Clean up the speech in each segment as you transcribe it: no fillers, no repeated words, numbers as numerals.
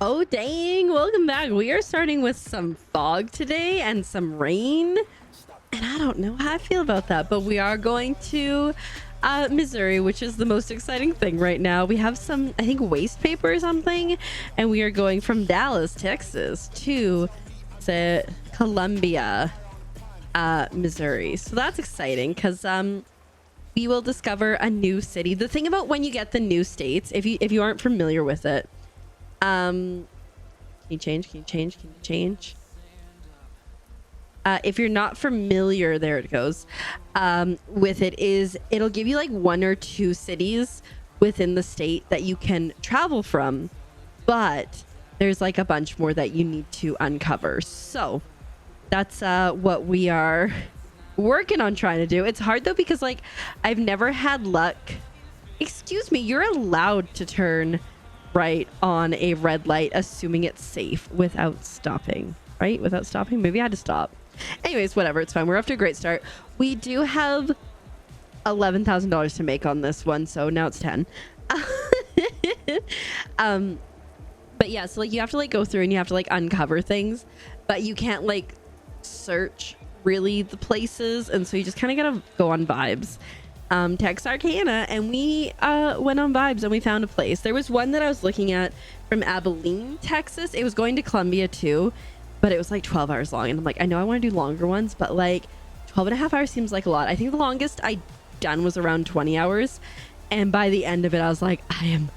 Oh dang, welcome back. We are starting with some fog today and some rain, and I don't know how I feel about that, but we are going to Missouri, which is the most exciting thing right now. We have some, I think, waste paper or something, and we are going from Dallas, Texas to Columbia, Missouri. So that's exciting because we will discover a new city. The thing about when you get the new states, if you aren't familiar with it, can you change? If you're not familiar, there it goes, with it is, it'll give you like one or two cities within the state that you can travel from, but there's like a bunch more that you need to uncover. So that's what we are working on trying to do. It's hard though, because like I've never had luck. Excuse me, you're allowed to turn right on a red light, assuming it's safe, without stopping, right? Without stopping. Maybe I had to stop. Anyways, whatever, it's fine. We're off to a great start. We do have $11,000 to make on this one, so now it's 10. But yeah, so like you have to like go through and you have to like uncover things, but you can't like search really the places, and so you just kind of gotta go on vibes. Texarkana, and we went on vibes and we found a place. There was one that I was looking at from Abilene, Texas. It was going to Columbia too, but it was like 12 hours long, and I'm like, I know I want to do longer ones, but like 12 and a half hours seems like a lot. I think the longest I done was around 20 hours, and by the end of it I was like, I am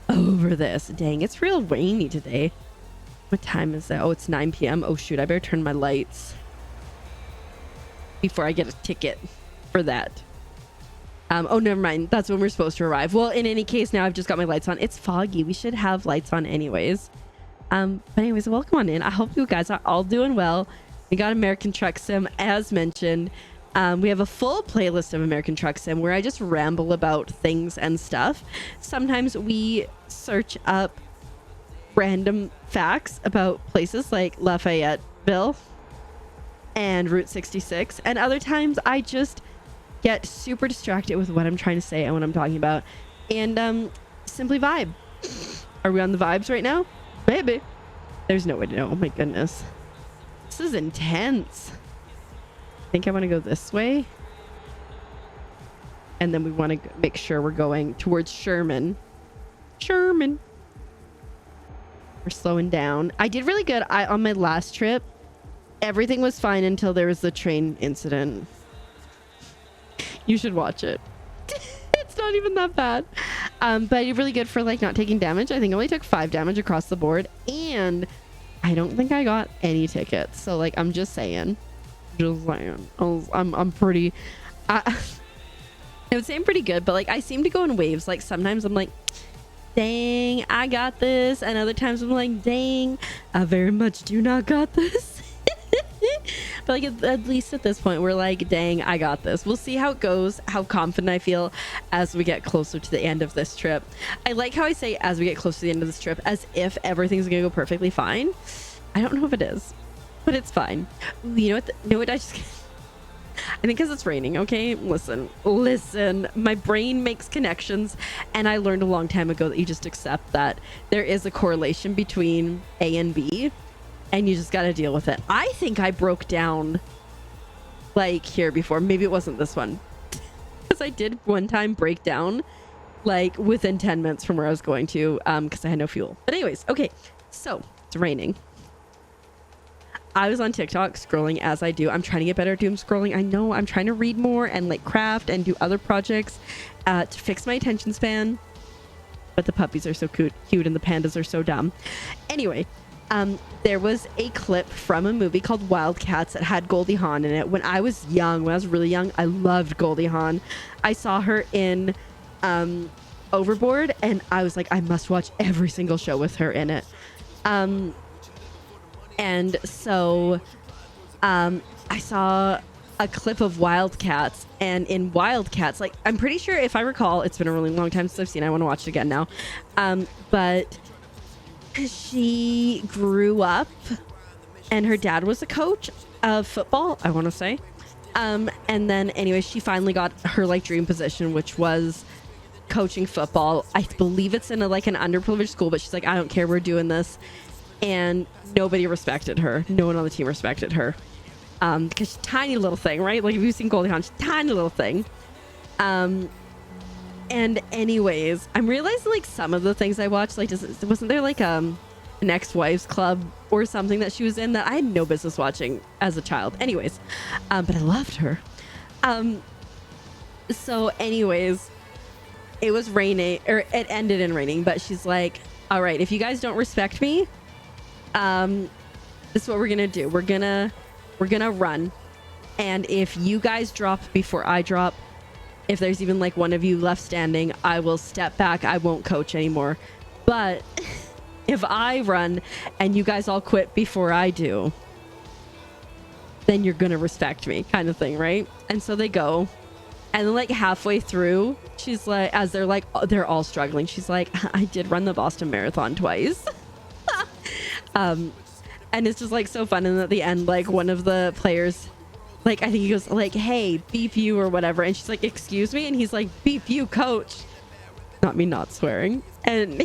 over this. Dang, it's real rainy today. What time is it? Oh, it's 9 p.m. Oh shoot, I better turn my lights before I get a ticket for that. Oh, never mind. That's when we're supposed to arrive. Well, in any case, now I've just got my lights on. It's foggy. We should have lights on anyways. But anyways, welcome on in. I hope you guys are all doing well. We got American Truck Sim, as mentioned. We have a full playlist of American Truck Sim where I just ramble about things and stuff. Sometimes we search up random facts about places like Lafayetteville and Route 66. And other times I just get super distracted with what I'm trying to say and what I'm talking about, and simply vibe. Are we on the vibes right now? Maybe. There's no way to know. Oh my goodness, this is intense. I think I want to go this way, and then we want to make sure we're going towards Sherman. We're slowing down. I did really good. On my last trip, everything was fine until there was the train incident. You should watch it. It's not even that bad. But I did really good for like not taking damage. I think I only took 5 damage across the board, and I don't think I got any tickets. So like, I'm just saying. I'm pretty, I would say I'm pretty good, but like I seem to go in waves. Like sometimes I'm like, dang, I got this, and other times I'm like, dang, I very much do not got this. But like at least at this point we're like, dang, I got this. We'll see how it goes, how confident I feel as we get closer to the end of this trip. I like how I say as we get close to the end of this trip, as if everything's gonna go perfectly fine. I don't know if it is, but it's fine. Ooh, you know what I just I think because it's raining. Okay, listen, my brain makes connections, and I learned a long time ago that you just accept that there is a correlation between A and B, and you just got to deal with it. I think I broke down like here before. Maybe it wasn't this one, because I did one time break down like within 10 minutes from where I was going to, because I had no fuel. But anyways, okay, so it's raining. I was on TikTok scrolling, as I do. I'm trying to get better at doom scrolling. I know, I'm trying to read more and like craft and do other projects to fix my attention span. But the puppies are so cute and the pandas are so dumb. Anyway, there was a clip from a movie called Wildcats that had Goldie Hawn in it. When I was really young, I loved Goldie Hawn. I saw her in Overboard, and I was like, I must watch every single show with her in it. And so I saw a clip of Wildcats, and in Wildcats, like, I'm pretty sure, if I recall, it's been a really long time since I've seen it. I want to watch it again now. But she grew up, and her dad was a coach of football, I want to say. And then anyway, she finally got her like dream position, which was coaching football. I believe it's in like an underprivileged school, but she's like, I don't care, we're doing this. And nobody respected her. No one on the team respected her. Because she's a tiny little thing, right? Like if you've seen Goldie Hawn, she's a tiny little thing. And anyways, I'm realizing like some of the things I watched, like wasn't there like an ex-wives club or something that she was in that I had no business watching as a child. Anyways, but I loved her. So anyways, it was raining, or it ended in raining, but she's like, all right, if you guys don't respect me, this is what we're gonna do. We're gonna run, and if you guys drop before I drop, if there's even like one of you left standing, I will step back. I won't coach anymore. But if I run and you guys all quit before I do, then you're gonna respect me, kind of thing, right? And so they go, and then like halfway through, she's like, as they're like, they're all struggling, she's like, I did run the Boston Marathon twice. And it's just like so fun. And at the end, like one of the players, like I think he goes like, hey, beep you or whatever, and she's like, excuse me, and he's like, beep you, coach. Not me not swearing. And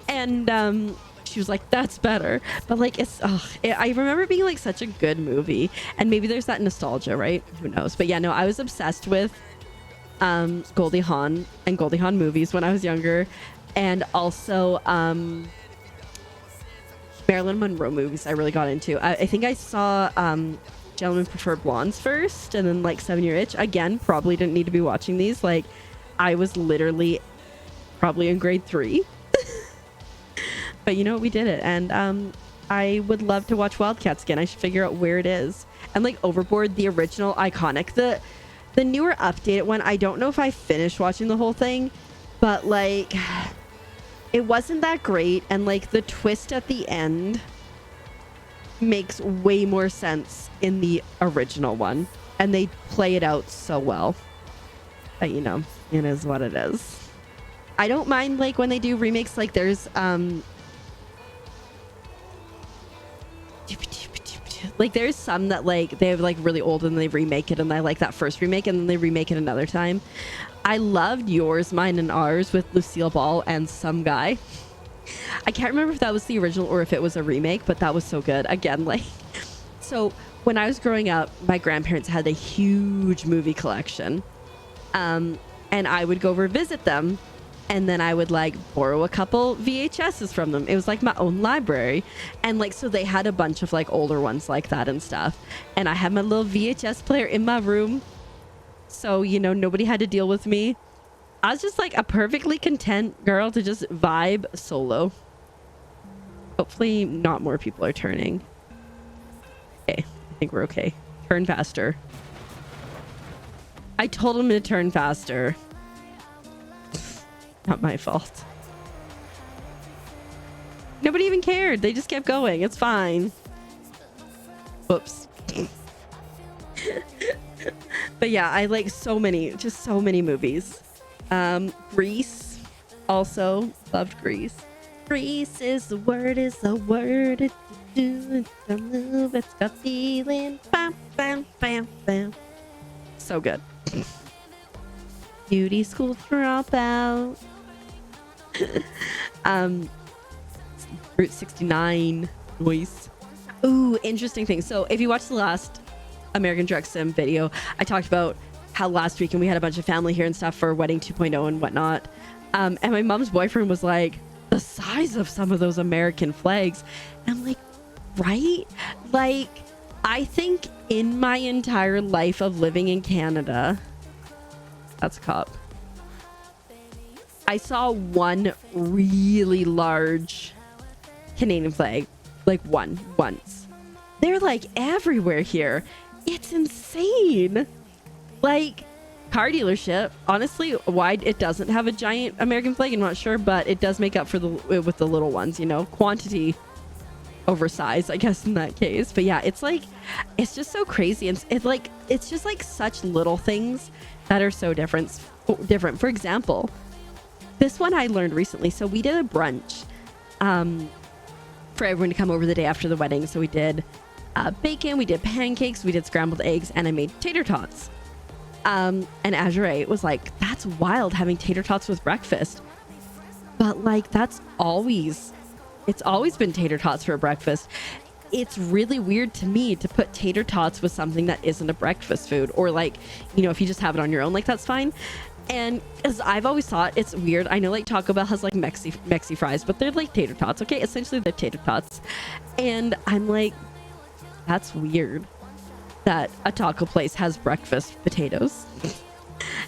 and she was like, that's better. But like I remember it being like such a good movie, and maybe there's that nostalgia, right? Who knows? But yeah, no, I was obsessed with Goldie Hawn and Goldie Hawn movies when I was younger, and also Marilyn Monroe movies I really got into. I think I saw Gentlemen Prefer Blondes first, and then like 7-Year Itch. Again, probably didn't need to be watching these. Like I was literally probably in grade 3. But you know, we did it. And I would love to watch Wildcats again. I should figure out where it is. And like Overboard, the original, iconic. The newer updated one, I don't know if I finished watching the whole thing, but like it wasn't that great. And like the twist at the end makes way more sense in the original one, and they play it out so well. But you know, it is what it is. I don't mind like when they do remakes. Like there's like there's some that like they have like really old and they remake it, and I like that first remake, and then they remake it another time. I loved Yours, Mine, and Ours with Lucille Ball and some guy. I can't remember if that was the original or if it was a remake, but that was so good. Again, like, so when I was growing up, my grandparents had a huge movie collection, and I would go over visit them, and then I would like borrow a couple VHSs from them. It was like my own library, and like so they had a bunch of like older ones like that and stuff, and I had my little VHS player in my room, so you know, nobody had to deal with me. I was just like a perfectly content girl to just vibe solo. Hopefully not more people are turning. Okay, I think we're okay. Turn faster. I told him to turn faster. Not my fault. Nobody even cared. They just kept going. It's fine. Whoops. But yeah, I like so many movies. Grease, also loved Grease. Grease is the word, it's the word, it's the do, it's the move, it's got feeling, bam, bam, bam, bam. So good. Beauty school dropout. Route 69 noise. Ooh, interesting thing. So if you watch the last American Drug Sim video, I talked about how last weekend we had a bunch of family here and stuff for Wedding 2.0 and whatnot. And my mom's boyfriend was like, the size of some of those American flags. And I'm like, right? Like, I think in my entire life of living in Canada, that's a cop, I saw one really large Canadian flag, like once. They're like everywhere here. It's insane. Like, car dealership, honestly, why it doesn't have a giant American flag, I'm not sure, but it does make up for with the little ones, you know, quantity over size, I guess, in that case. But yeah, it's like, it's just so crazy. And it's just like such little things that are so different. For example, this one I learned recently. So we did a brunch for everyone to come over the day after the wedding. So we did bacon, we did pancakes, we did scrambled eggs, and I made tater tots. And Azure was like, that's wild having tater tots with breakfast. But like, it's always been tater tots for breakfast. It's really weird to me to put tater tots with something that isn't a breakfast food, or like, you know, if you just have it on your own, like that's fine. And as I've always thought, it's weird. I know like Taco Bell has like Mexi fries, but they're like tater tots. Okay, essentially they're tater tots. And I'm like, that's weird that a taco place has breakfast potatoes.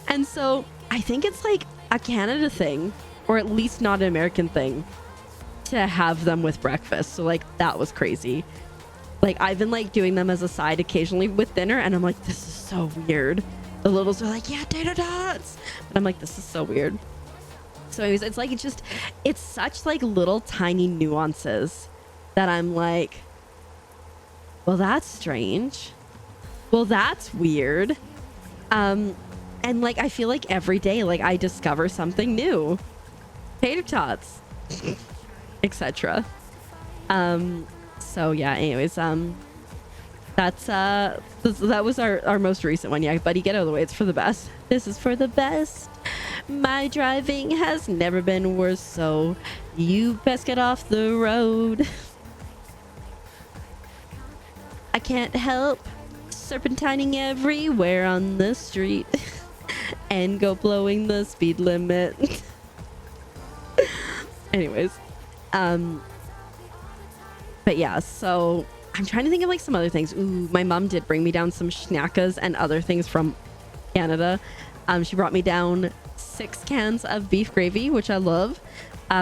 And so I think it's like a Canada thing, or at least not an American thing, to have them with breakfast. So like that was crazy. Like I've been like doing them as a side occasionally with dinner, and I'm like, this is so weird. The littles are like, yeah, tater tots, but I'm like, this is so weird. So anyways, it's like, it's such like little tiny nuances that I'm like, well, that's strange, well, that's weird. And like I feel like every day like I discover something new. Tater tots, etc. So yeah, anyways, that was our most recent one. Yeah, buddy, get out of the way, it's for the best. This is for the best. My driving has never been worse, so you best get off the road. I can't help serpentining everywhere on the street and go blowing the speed limit. Anyways, but yeah, so I'm trying to think of like some other things. Ooh, my mom did bring me down some schnackes and other things from Canada. She brought me down 6 cans of beef gravy, which I love.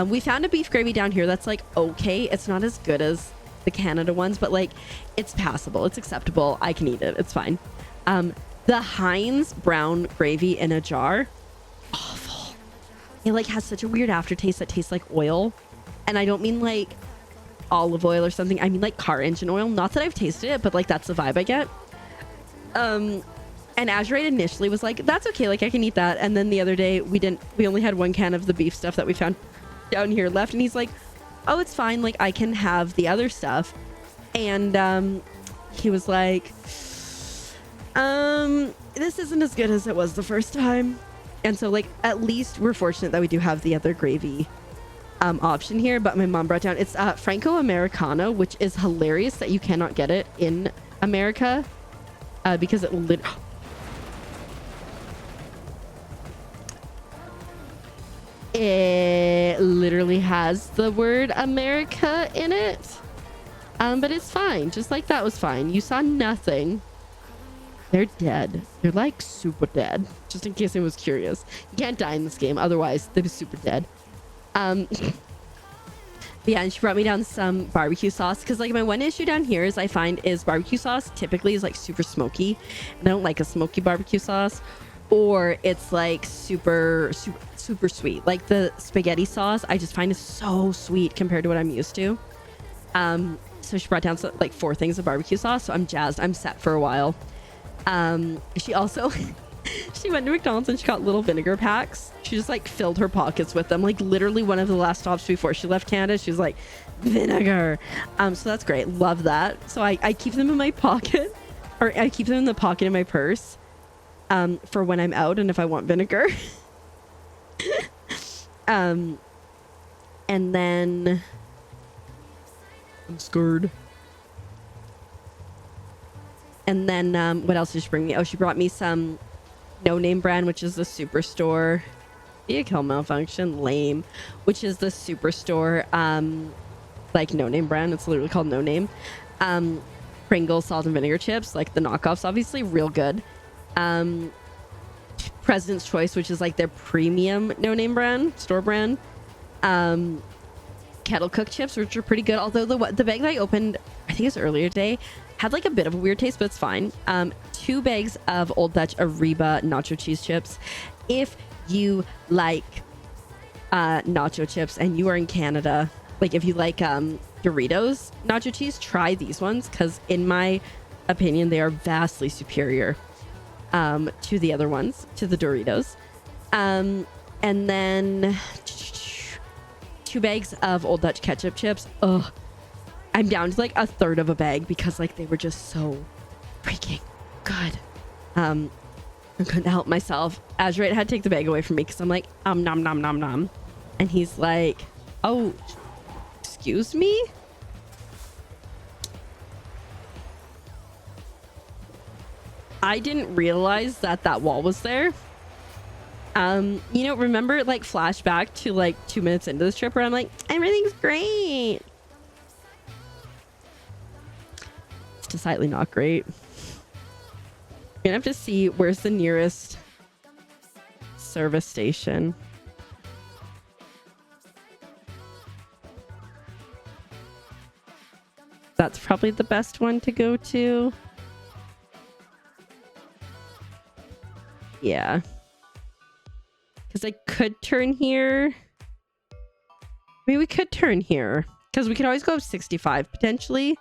We found a beef gravy down here that's like okay. It's not as good as the Canada ones, but like it's passable, it's acceptable. I can eat it, it's fine. The Heinz brown gravy in a jar, awful. It like has such a weird aftertaste that tastes like oil, and I don't mean like olive oil or something. I mean like car engine oil. Not that I've tasted it, but like that's the vibe I get. And Azure initially was like, that's okay, like I can eat that. And then the other day we only had 1 can of the beef stuff that we found down here left, and he's like, oh, it's fine, like I can have the other stuff. And he was like, this isn't as good as it was the first time. And so like at least we're fortunate that we do have the other gravy option here. But my mom brought down, it's Franco Americano, which is hilarious that you cannot get it in America because it literally has the word America in it. But it's fine, just like that was fine. You saw nothing. They're dead. They're like super dead, just in case anyone was curious. You can't die in this game, otherwise they'd be super dead. Yeah, and she brought me down some barbecue sauce, because like my one issue down here is I find is barbecue sauce typically is like super smoky, and I don't like a smoky barbecue sauce, or it's like super sweet. Like the spaghetti sauce I just find is so sweet compared to what I'm used to. So she brought down like 4 things of barbecue sauce, so I'm jazzed. I'm set for a while. She also she went to McDonald's and she got little vinegar packs. She just like filled her pockets with them. Like literally one of the last stops before she left Canada, she was like, vinegar. So that's great. Love that. So I keep them in my pocket, or I keep them in the pocket in my purse for when I'm out and if I want vinegar. And then I'm scared. And then what else did she bring me? Oh, she brought me some No Name brand, which is the Superstore. Vehicle malfunction, lame. Which is the Superstore, like No Name brand. It's literally called No Name. Pringles salt and vinegar chips, like the knockoffs, obviously, real good. President's Choice, which is like their premium No Name brand, store brand. Kettle cooked chips, which are pretty good. Although the bag that I opened, I think it was earlier today, had like a bit of a weird taste, but it's fine. 2 bags of Old Dutch Ariba nacho cheese chips. If you like nacho chips and you are in Canada, like if you like Doritos nacho cheese, try these ones, because in my opinion they are vastly superior to the other ones, to the Doritos. And then 2 bags of Old Dutch ketchup chips. Ugh, I'm down to like 1/3 of a bag because like they were just so freaking good. I couldn't help myself. Azurite had to take the bag away from me because I'm like, nom nom nom nom. And he's like, oh, excuse me? I didn't realize that that wall was there. You know, remember like flashback to like 2 minutes into this trip where I'm like, everything's great. It's decidedly not great. You're gonna have to see where's the nearest service station. That's probably the best one to go to. Yeah. Because I could turn here. Maybe we could turn here. Because we could always go up 65 potentially.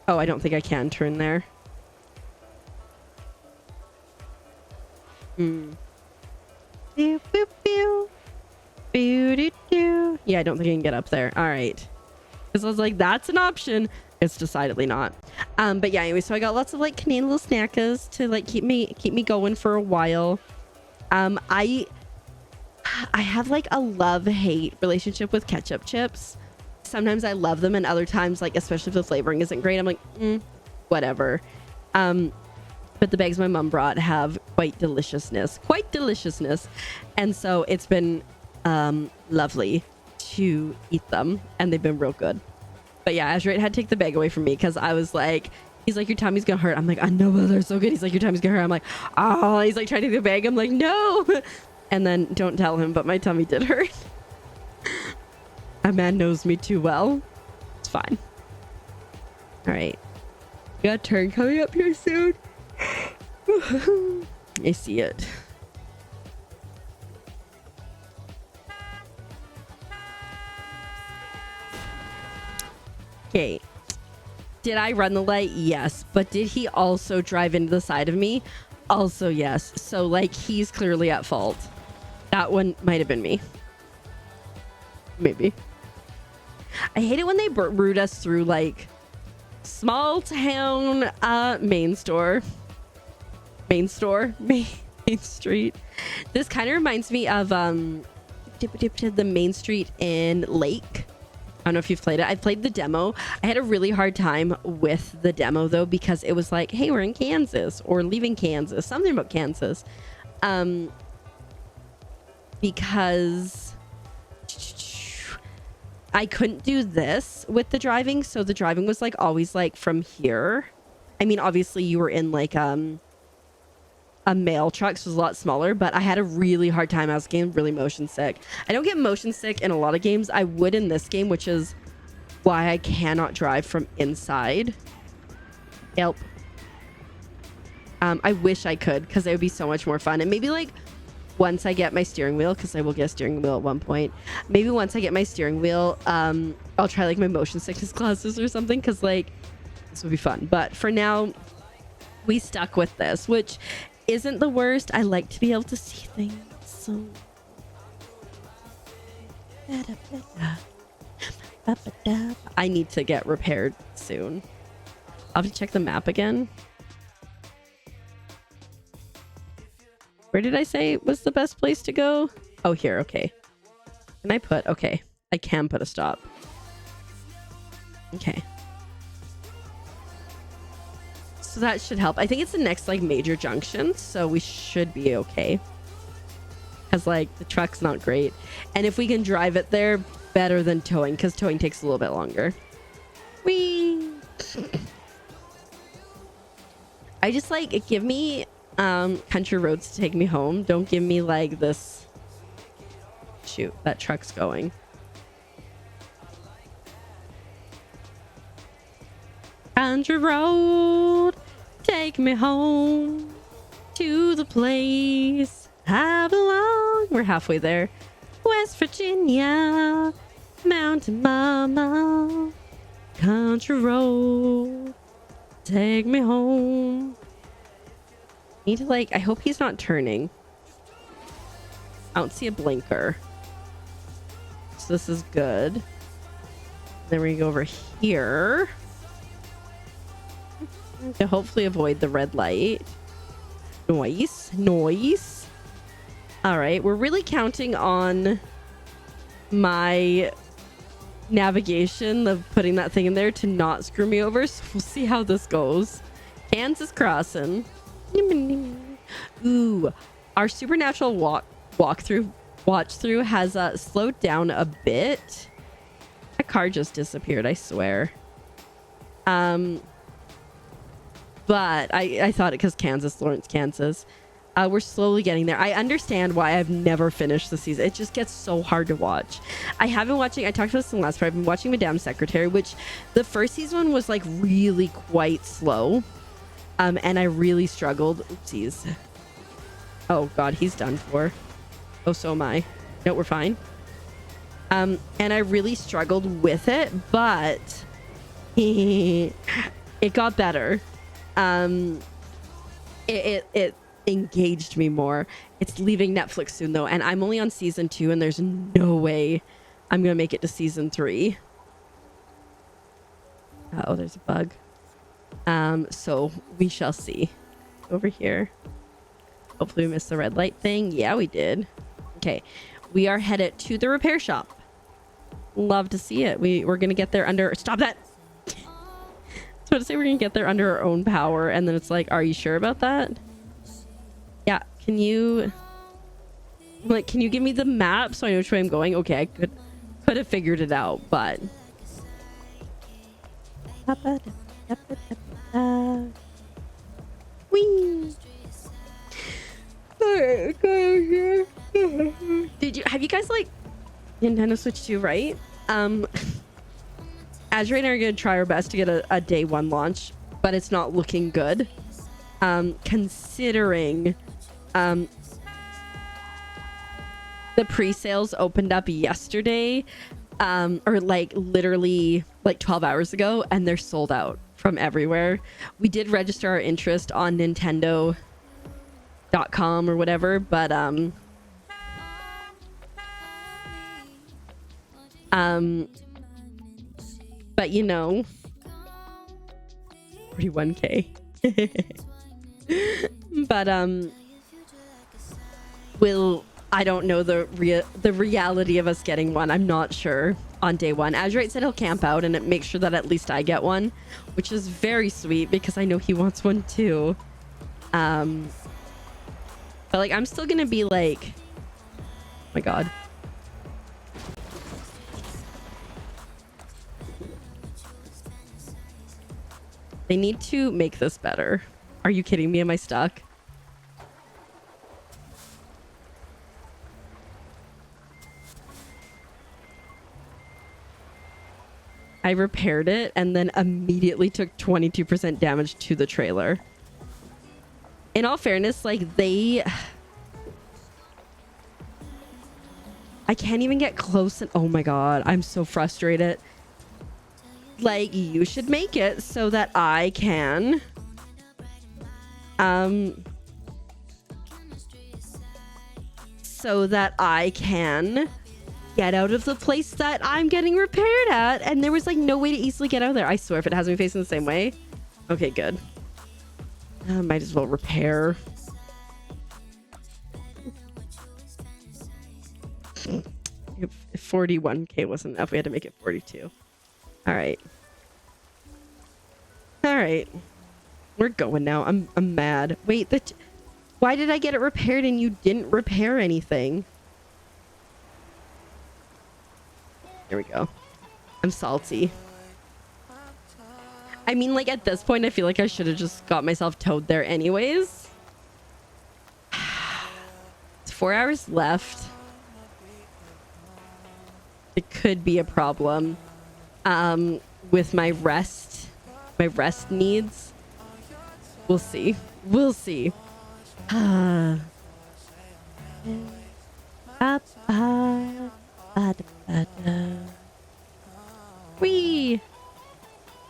Oh, I don't think I can turn there. Hmm. Yeah, I don't think I can get up there. All right. Because I was like, that's an option. It's decidedly not. But yeah, anyway, so I got lots of like Canadian little snackers to like keep me going for a while. I have like a love-hate relationship with ketchup chips. Sometimes I love them, and other times, like especially if the flavoring isn't great, I'm like, whatever. But the bags my mom brought have quite deliciousness, and so it's been lovely to eat them, and they've been real good. But yeah, Azurite had to take the bag away from me because I was like, he's like, your tummy's gonna hurt. I'm like, I know, but they're so good. He's like, your tummy's gonna hurt. I'm like, oh, he's like trying to take the bag. I'm like, no. And then don't tell him, but my tummy did hurt. A man knows me too well. It's fine. All right. We got a turn coming up here soon. I see it. Okay. Did I run the light? Yes. But did he also drive into the side of me? Also, yes. So, like, he's clearly at fault. That one might have been me. Maybe. I hate it when they route us through, like, small town main street. This kind of reminds me of the main street in Lake. I don't know if you've played it. I played the demo. I had a really hard time with the demo though, because it was like, hey, we're in Kansas or leaving Kansas, something about Kansas. Because I couldn't do this with the driving. So the driving was like always like from here. I mean, obviously you were in like a mail truck, so it was a lot smaller, but I had a really hard time. I was getting really motion sick. I don't get motion sick in a lot of games. I would in this game, which is why I cannot drive from inside. Help. I wish I could, because it would be so much more fun. And maybe like once I get my steering wheel, because I will get a steering wheel at one point, maybe once I get my steering wheel, I'll try like my motion sickness classes or something, because like this would be fun. But for now, we stuck with this, which isn't the worst. I like to be able to see things. So I need to get repaired soon. I'll have to check the map again. Where did I say was the best place to go? Oh, here. Okay. Can I put? Okay. I can put a stop. Okay. So that should help. I think it's the next like major junction, so we should be okay. Because like the truck's not great, and if we can drive it there, better than towing, because towing takes a little bit longer. Whee! I just like give me country roads to take me home. Don't give me like this. Shoot, that truck's going. Country road, take me home to the place I belong. We're halfway there. West Virginia, Mountain Mama, country road, take me home. Need to like, I hope he's not turning. I don't see a blinker. So this is good. Then we go over here. to hopefully avoid the red light. Noise. All right, we're really counting on my navigation of putting that thing in there to not screw me over, so we'll see how this goes. Kansas crossing. Ooh, our supernatural watch through has slowed down a bit. That car just disappeared, I swear. But I thought it because Lawrence, Kansas. We're slowly getting there. I understand why I've never finished the season. It just gets so hard to watch. I have been watching, I talked about this in the last part, I've been watching Madame Secretary, which the first season was like really quite slow. And I really struggled. Oopsies. Oh God, he's done for. Oh, so am I. No, we're fine. And I really struggled with it, but it got better. It engaged me more. It's leaving Netflix soon though, and I'm only on season 2, and there's no way I'm gonna make it to season 3. Oh, there's a bug. So we shall see. Over here. Hopefully we missed the red light thing. Yeah, we did. Okay, we are headed to the repair shop. Love to see it. We're gonna get there under. Stop that. So to say we're gonna get there under our own power, and then it's like, are you sure about that? Yeah, can you give me the map so I know which way I'm going? Okay, I could have figured it out, but whee. Have you guys like Nintendo Switch 2, right? Azure and I are gonna try our best to get a day 1 launch, but it's not looking good. Considering the pre-sales opened up yesterday, or like literally like 12 hours ago, and they're sold out from everywhere. We did register our interest on Nintendo.com or whatever, but you know, 41K. But I don't know the reality of us getting one. I'm not sure on day 1. Azurite said he'll camp out and make sure that at least I get one, which is very sweet because I know he wants one too. But like I'm still gonna be like, oh my God. They need to make this better. Are you kidding me? Am I stuck? I repaired it and then immediately took 22% damage to the trailer. In all fairness, like I can't even get close and oh my God, I'm so frustrated. Like, you should make it so that I can get out of the place that I'm getting repaired at, and there was like no way to easily get out of there. I swear, if it has me facing the same way. Okay, good. Might as well repair. If 41K wasn't enough, we had to make it 42. All right. We're going now. I'm mad. Wait, why did I get it repaired and you didn't repair anything? There we go. I'm salty. I mean, like at this point, I feel like I should have just got myself towed there anyways. It's 4 hours left. It could be a problem. With my rest needs. We'll see. Whee!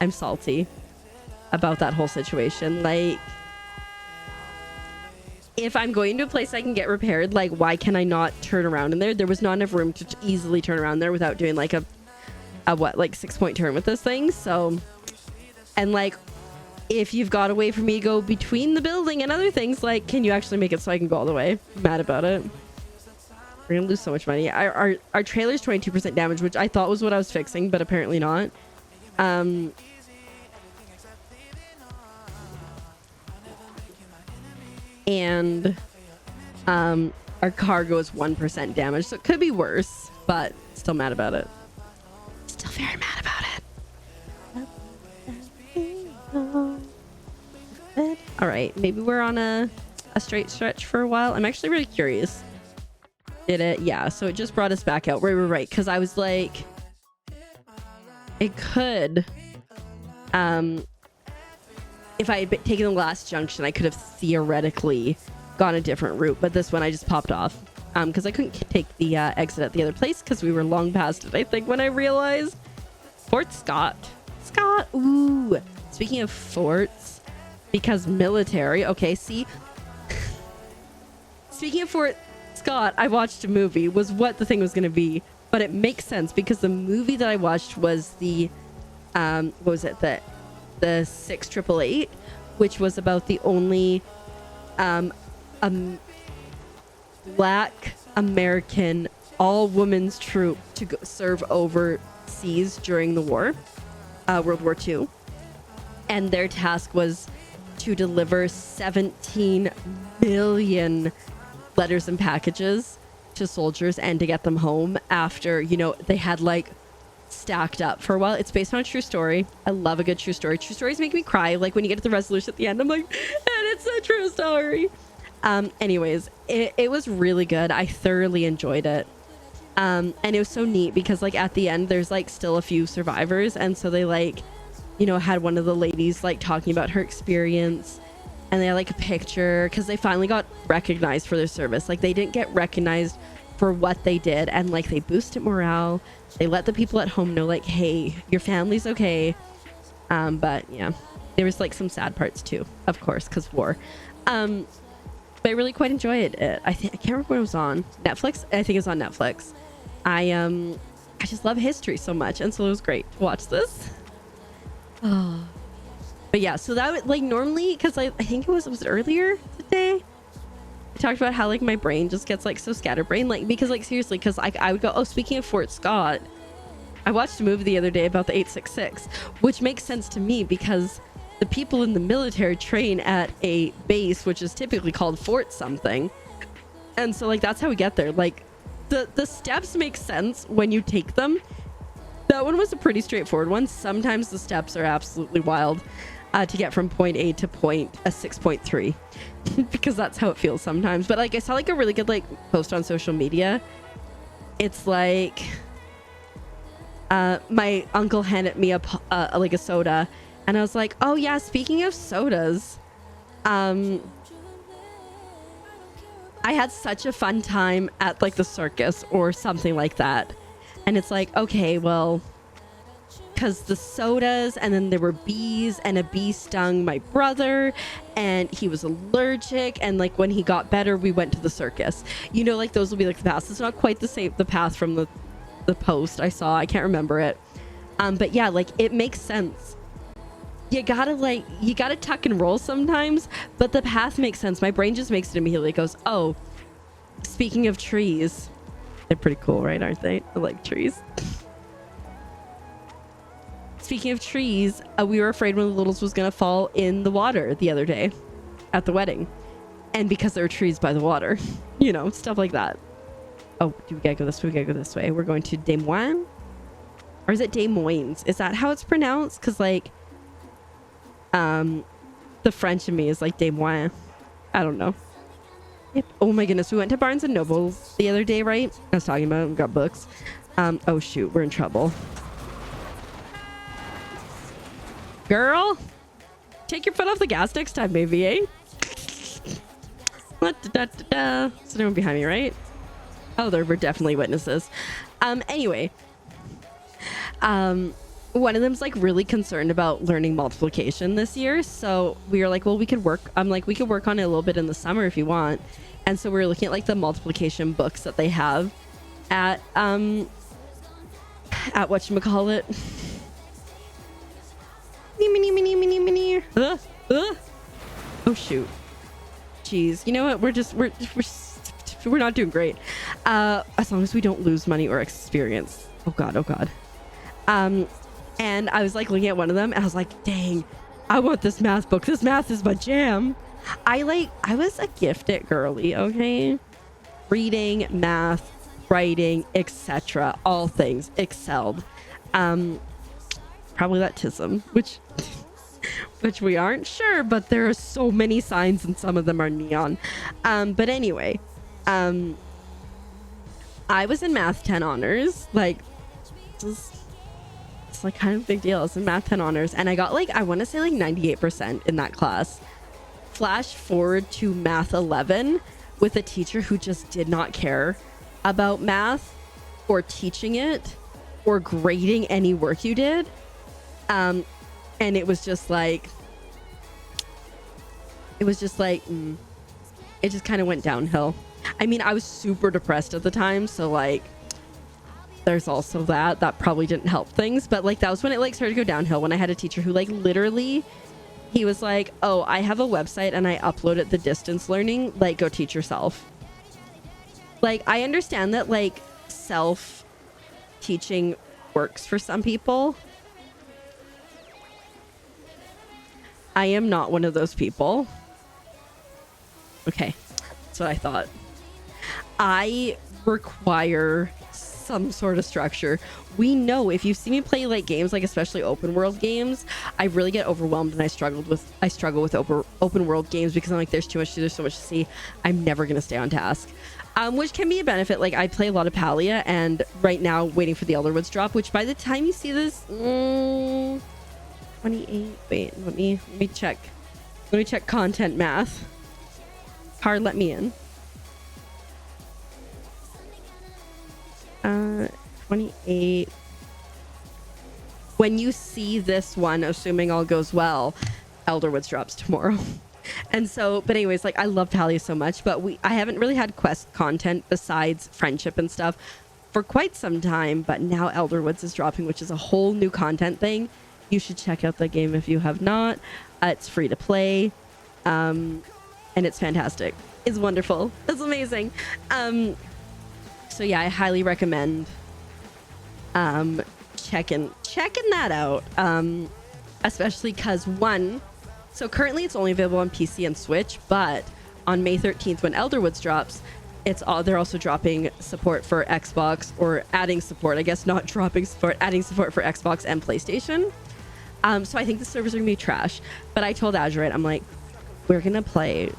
I'm salty about that whole situation. Like, if I'm going to a place I can get repaired, like, why can I not turn around in there? There was not enough room to easily turn around there without doing like a 6-point turn with this thing. So, and like, if you've got a way for me to go between the building and other things, like, can you actually make it so I can go all the way? I'm mad about it. We're gonna lose so much money. Our trailer's 22% damage, which I thought was what I was fixing, but apparently not. And our cargo is 1% damage, so it could be worse, but still mad about it. Still very mad about it. All right, maybe we're on a straight stretch for a while. I'm actually really curious. Did it? Yeah, so it just brought us back out. Right, because I was like, it could, if I had taken the last junction, I could have theoretically gone a different route, but this one I just popped off because I couldn't take the exit at the other place because we were long past it, I think, when I realized. Fort Scott. Ooh, speaking of forts, because military, okay, see, speaking of Fort Scott, I watched a movie, was what the thing was going to be, but it makes sense because the movie that I watched was the what was it, the 6888, which was about the only Black American all-women's troop to go serve overseas during the war, World War II, and their task was to deliver 17 million letters and packages to soldiers and to get them home after, you know, they had like stacked up for a while. It's based on a true story. I love a good true story. True stories make me cry. Like when you get to the resolution at the end, I'm like, and it's a true story. Anyways, it was really good. I thoroughly enjoyed it. And it was so neat because like at the end, there's like still a few survivors. And so they like, you know, had one of the ladies like talking about her experience, and they had like a picture because they finally got recognized for their service. Like they didn't get recognized for what they did, and like they boosted morale. They let the people at home know like, hey, your family's okay. But yeah, there was like some sad parts too, of course, because war. But I really quite enjoyed it. I can't remember what it was on. Netflix? I think it was on Netflix. I just love history so much, and so it was great to watch this. Oh. But yeah, so that would like normally, because I think it was earlier today, I talked about how like my brain just gets like so scatterbrained, like because like seriously, because I would go, oh, speaking of Fort Scott, I watched a movie the other day about the 866, which makes sense to me because the people in the military train at a base which is typically called Fort something, and so like that's how we get there. Like the steps make sense when you take them. That one was a pretty straightforward one. Sometimes the steps are absolutely wild to get from point A to point 6.3 because that's how it feels sometimes. But like I saw like a really good like post on social media. It's like my uncle handed me like a soda, and I was like, oh yeah, speaking of sodas, I had such a fun time at like the circus or something like that. And it's like, okay, well, because the sodas, and then there were bees, and a bee stung my brother, and he was allergic, and like when he got better, we went to the circus. You know, like those will be like the paths. It's not quite the same, the path from the post I saw. I can't remember it. But yeah, like it makes sense. You gotta tuck and roll sometimes, but the path makes sense. My brain just makes it immediately. It goes, oh, speaking of trees, they're pretty cool, right? Aren't they? I like trees. Speaking of trees, we were afraid one of the littles was gonna fall in the water the other day at the wedding, and because there were trees by the water, you know, stuff like that. Oh, do we gotta go this way? We gotta go this way. We're going to Des Moines, or is it Des Moines? Is that how it's pronounced? Because like, the French in me is like Des Moines. I don't know. Yep. Oh my goodness, we went to Barnes and Noble the other day, right? I was talking about it. We got books. Oh shoot, we're in trouble. Girl, take your foot off the gas next time, maybe, eh? So no one behind me, right? Oh, there were definitely witnesses. Anyway, one of them's like really concerned about learning multiplication this year, so we were like, well, we could work. I'm like, we could work on it a little bit in the summer if you want. And so we were looking at like the multiplication books that they have at whatchamacallit. uh, uh. Oh shoot. Jeez. You know what? We're not doing great. As long as we don't lose money or experience. Oh god, oh god. And I was like looking at one of them and I was like, dang, I want this math book. This math is my jam. I was a gifted girly, okay? Reading, math, writing, etc. All things excelled. Probably that tism, which we aren't sure, but there are so many signs and some of them are neon. But anyway, I was in math 10 honors, like it's like kind of a big deal. I was in math 10 honors and I got like, I want to say like 98% in that class. Flash forward to math 11 with a teacher who just did not care about math or teaching it or grading any work you did. And it was just like it just kind of went downhill. I mean, I was super depressed at the time, so like there's also that probably didn't help things, but like that was when it like started to go downhill, when I had a teacher who like literally, he was like, oh, I have a website and I upload it the distance learning, like go teach yourself. Like I understand that like self teaching works for some people. I am not one of those people. Okay, that's what I thought. I require some sort of structure. We know, if you see me play like games, like especially open world games, I really get overwhelmed and I struggle with open world games because I'm like, there's too much to do, there's so much to see. I'm never gonna stay on task. Which can be a benefit. Like I play a lot of Palia and right now waiting for the Elderwoods drop, which by the time you see this, 28. Wait, let me check. Let me check content math. Hard let me in. 28. When you see this one, assuming all goes well, Elderwoods drops tomorrow. And so, but anyways, like I love Palia so much, but I haven't really had quest content besides friendship and stuff for quite some time, but now Elderwoods is dropping, which is a whole new content thing. You should check out the game if you have not. It's free to play, and it's fantastic. It's wonderful. It's amazing. So yeah, I highly recommend checking that out, especially because so currently it's only available on PC and Switch, but on May 13th when Elderwoods drops, they're also dropping support for Xbox, or adding support, I guess, not dropping support, adding support for Xbox and PlayStation. So I think the servers are gonna be trash, but I told Azurite, I'm like, we're gonna play,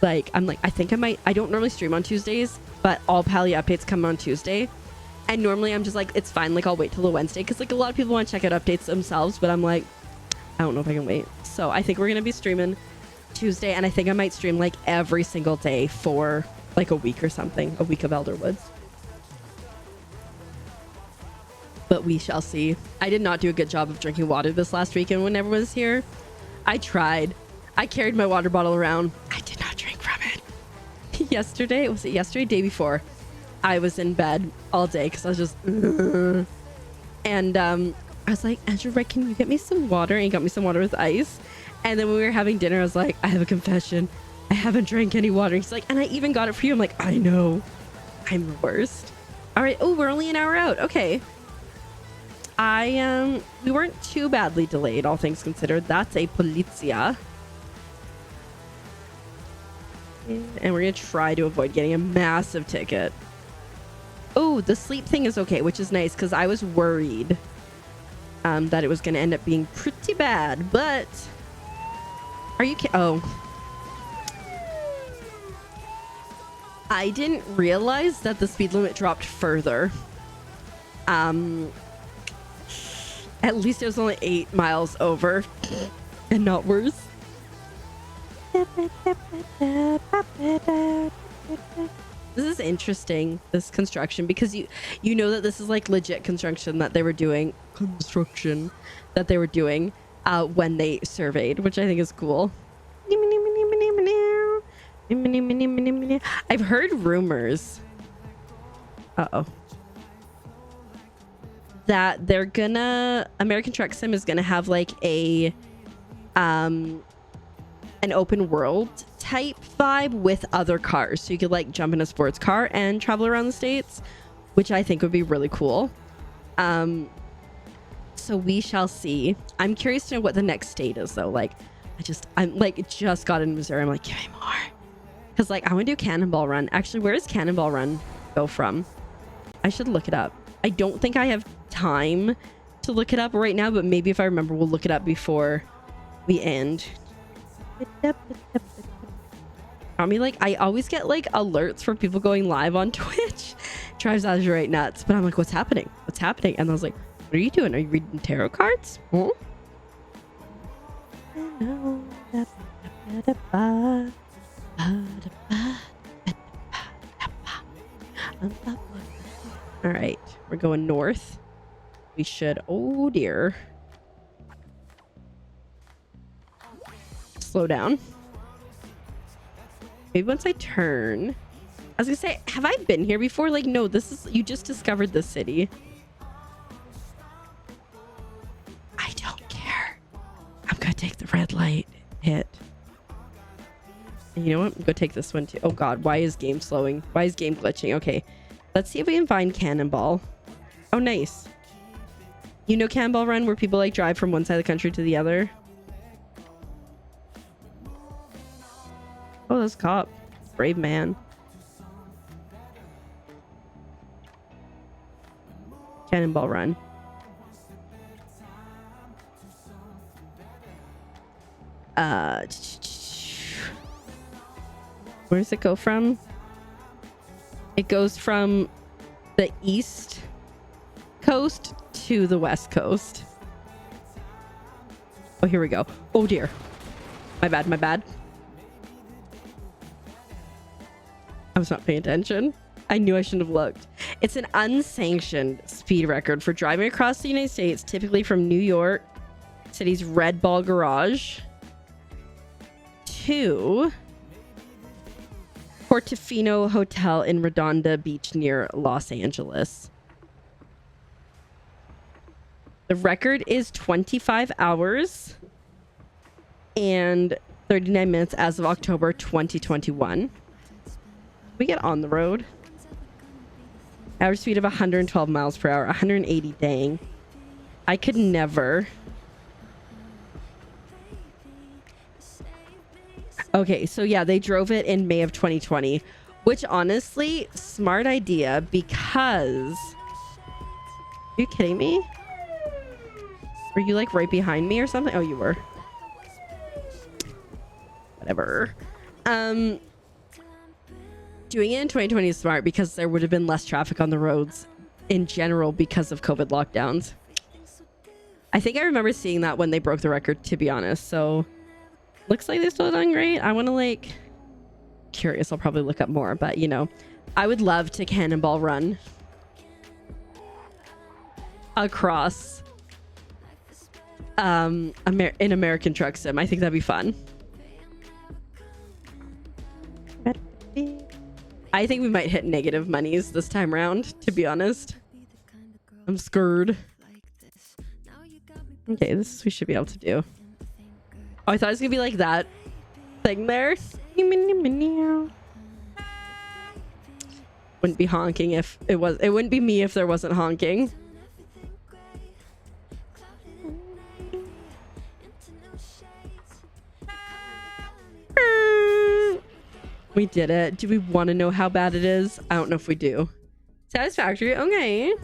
like, I'm like, I think I don't normally stream on Tuesdays, but all Palia updates come on Tuesday, and normally I'm just like, it's fine, like I'll wait till the Wednesday, because like a lot of people want to check out updates themselves, but I'm like, I don't know if I can wait. So I think we're gonna be streaming Tuesday, and I think I might stream like every single day for like a week or something, a week of Elderwoods. But we shall see. I did not do a good job of drinking water this last weekend when everyone was here. I tried. I carried my water bottle around. I did not drink from it. Yesterday, was it yesterday? Day before, I was in bed all day because I was just and I was like, Andrew, right, can you get me some water? And he got me some water with ice. And then when we were having dinner, I was like, I have a confession, I haven't drank any water. He's like, and I even got it for you. I'm like, I know, I'm the worst. All right. Oh, we're only an hour out. Okay. We weren't too badly delayed, all things considered. That's a polizia. And we're gonna try to avoid getting a massive ticket. Oh, the sleep thing is okay, which is nice, because I was worried that it was gonna end up being pretty bad, but are you oh, I didn't realize that the speed limit dropped further. At least it was only 8 miles over and not worse. This is interesting, this construction, because you know that this is like legit construction that they were doing when they surveyed, which I think is cool. I've heard rumors that American Truck Sim is gonna have like a an open world type vibe with other cars. So you could like jump in a sports car and travel around the States, which I think would be really cool. So we shall see. I'm curious to know what the next state is though. Like I'm like just got in Missouri. I'm like, give me more. Cause like I want to do Cannonball Run. Actually, where does Cannonball Run go from? I should look it up. I don't think I have time to look it up right now, but maybe if I remember, we'll look it up before we end. I mean, like I always get like alerts for people going live on Twitch. Drives Azure nuts, but I'm like, what's happening? What's happening? And I was like, what are you doing? Are you reading tarot cards? Hmm? All right, we're going north. We should, oh dear, slow down. Maybe once I turn. I was gonna say, have I been here before? Like, no, this is, you just discovered this city. I don't care. I'm gonna take the red light hit. And you know what? I'm gonna take this one too. Oh God, why is game slowing? Why is game glitching? Okay, let's see if we can find Cannonball. Oh, nice. You know Cannonball Run, where people like drive from one side of the country to the other? Oh, that's a cop. Brave man. Cannonball Run. Where does it go from? It goes from the east coast to the west coast. Oh, here we go. Oh dear. My bad, my bad. I was not paying attention. I knew I shouldn't have looked. It's an unsanctioned speed record for driving across the United States, typically from New York City's Red Ball Garage to Portofino Hotel in Redondo Beach near Los Angeles. The record is 25 hours and 39 minutes as of October 2021. We get on the road. Average speed of 112 miles per hour, 180. Dang. I could never. Okay, so yeah, they drove it in May of 2020, which honestly, smart idea because... Are you kidding me? Were you like right behind me or something? Oh, you were. Whatever. Doing it in 2020 is smart because there would have been less traffic on the roads in general because of COVID lockdowns. I think I remember seeing that when they broke the record, to be honest. So looks like they're still doing great. I want to like, curious, I'll probably look up more, but you know, I would love to Cannonball Run across in American Truck Sim. I think that'd be fun. I think we might hit negative monies this time around, to be honest. I'm scared. Okay, this we should be able to do. Oh, I thought it was gonna be like that thing there. Wouldn't be honking if it was. It wouldn't be me if there wasn't honking. We did it. Do we want to know how bad it is? I don't know if we do. Satisfactory. Okay.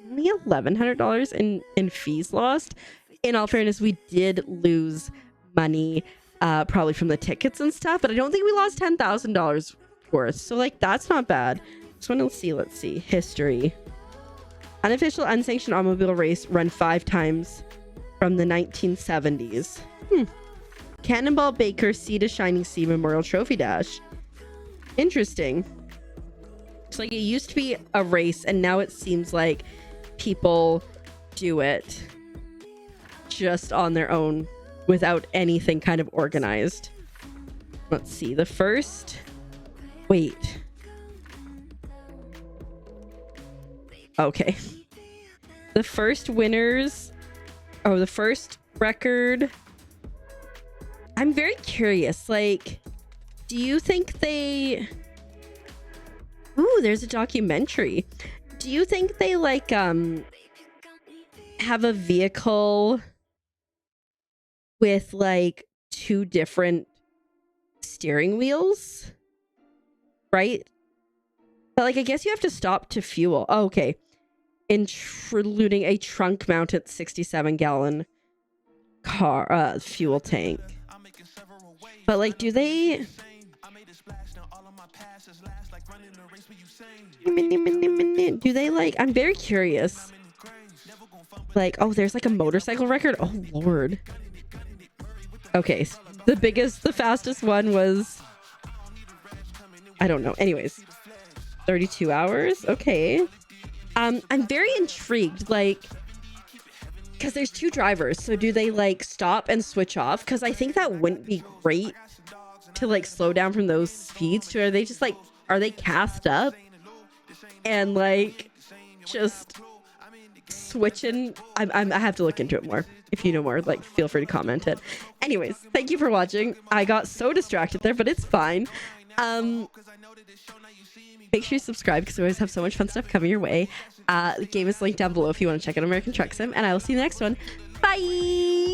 Only $1,100 in fees lost. In all fairness, we did lose money probably from the tickets and stuff, but I don't think we lost $10,000 worth. So like that's not bad. Just want to see. Let's see. History. Unofficial unsanctioned automobile race run 5 times from the 1970s. Cannonball Baker Sea to Shining Sea Memorial Trophy Dash. Interesting. It's like it used to be a race and now it seems like people do it just on their own without anything kind of organized. Let's see. The first... Wait. Okay. the first winners, oh, the first record. I'm very curious. Like, do you think they... Ooh, there's a documentary. Do you think they like have a vehicle with like 2 different steering wheels? Right? But like, I guess you have to stop to fuel. Oh, okay. Including a trunk mounted 67-gallon car fuel tank. But like, do they... Do they like... I'm very curious. Like, oh, there's like a motorcycle record. Oh, Lord. Okay. The fastest one was... I don't know. Anyways. 32 hours. Okay. I'm very intrigued. Like... Because there's 2 drivers. So do they like stop and switch off? Because I think that wouldn't be great to like slow down from those speeds. To are they just like... Are they cast up? And like just switching. I have to look into it more. If you know more, like, feel free to comment it. Anyways, thank you for watching. I got so distracted there, but it's fine. Make sure you subscribe because we always have so much fun stuff coming your way. The game is linked down below if you want to check out American Truck Sim, and I will see you in the next one. Bye.